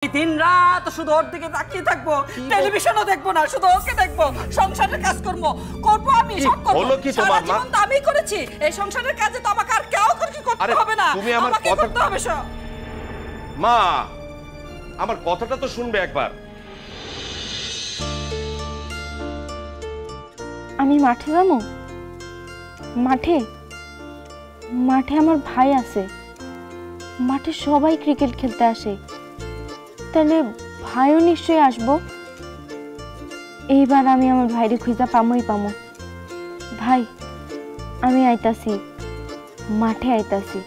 দিন রাত শুধু ওর দিকে তাকিয়ে থাকবো, টেলিভিশনও দেখবো না, শুধু ওকে দেখবো। সংসারের কাজ করবো আমি, সব করবো। হলো কি তোমার মা? তো আমি করেছি, এই সংসারের কাজে তো আমাকে আর কেউ করতে হবে না, তুমি আমার আমাকে কথা করতে হবে সব। মা, আমার কথাটা তো শুনবে একবার। আমি মাঠে যাবো। মাঠে মাঠে আমার ভাই আছে, মাঠে সবাই ক্রিকেট খেলতে আসে, তাহলে ভাইও নিশ্চয়ই আসবো। এইবার আমি আমার ভাইরে খুঁজা পামই পামো। ভাই, আমি আইতাছি, মাঠে আইতাছি।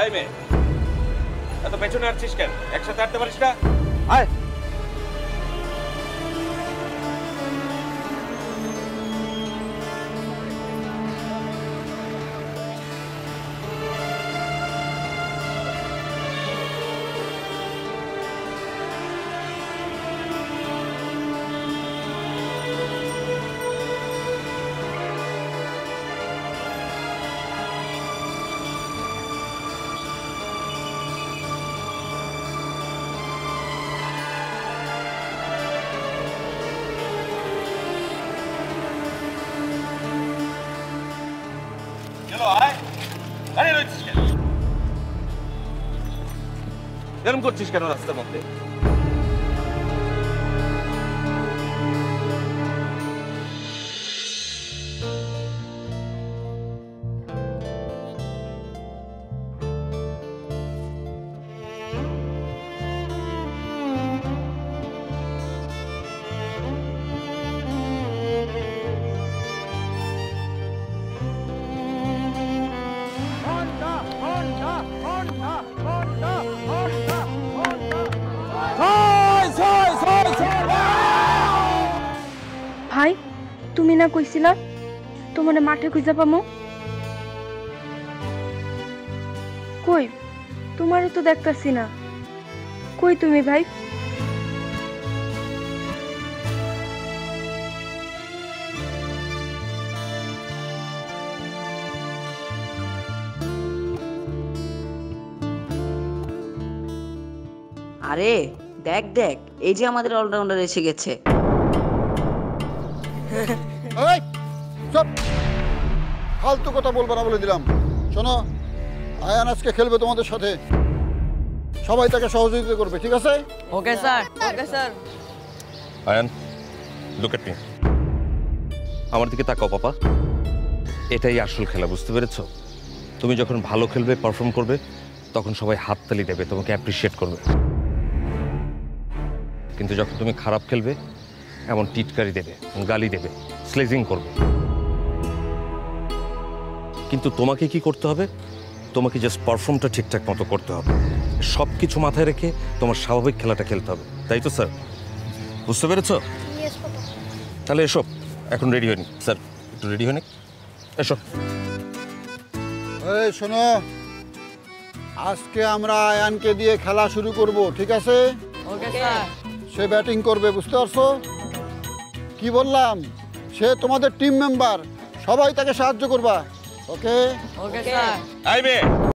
এই মেয়ে, এত পেছনে আসছিস কেন? একসাথে হাঁটতে পারিস না? আয়। এরকম করছিস কেন রাস্তার মধ্যে? ভাই, তুমি না কইছিলা তোমার মাঠে খুঁজা পামো? কই, তোমারও তো দেখতাছি না। কই তুমি ভাই? আরে দেখ দেখ, এই যে আমাদের অলরাউন্ডার এসে গেছে। এই চুপ, ফালতু কথা বলবো না বলে দিলাম। শোনো, আয়ান আজকে খেলবে তোমাদের সাথে, সবাই তাকে সহযোগিতা করবে, ঠিক আছে? Okay sir, okay sir. Ayaan, look at me. আমার দিকে তাকাও পাপা। এটাই আসল খেলা, বুঝতে পেরেছো? তুমি যখন ভালো খেলবে, পারফর্ম করবে, তখন সবাই হাততালি দেবে, তোমাকে অ্যাপ্রিশিয়েট করবে। কিন্তু যখন তুমি খারাপ খেলবে, এমন টিটকারি দেবে, গালি দেবে, স্লেজিং করবে। কিন্তু তোমাকে কি করতে হবে? তোমাকে জাস্ট পারফর্মটা ঠিকঠাক মতো করতে হবে। সব কিছু মাথায় রেখে তোমার স্বাভাবিক খেলাটা খেলতে হবে, তাই তো স্যার? বুঝতে পেরেছো? তাহলে এসো, এখন রেডি হয়নি স্যার, একটু রেডি হয়নি, এসো। এই শোনো, আজকে আমরা আয়ানকে দিয়ে খেলা শুরু করব, ঠিক আছে? Okay sir. সে ব্যাটিং করবে, বুঝতে পারছো? কি বললাম? সে তোমাদের টিম মেম্বার, সবাই তাকে সাহায্য করবা, ওকে? Okay sir. আই মেয়ে,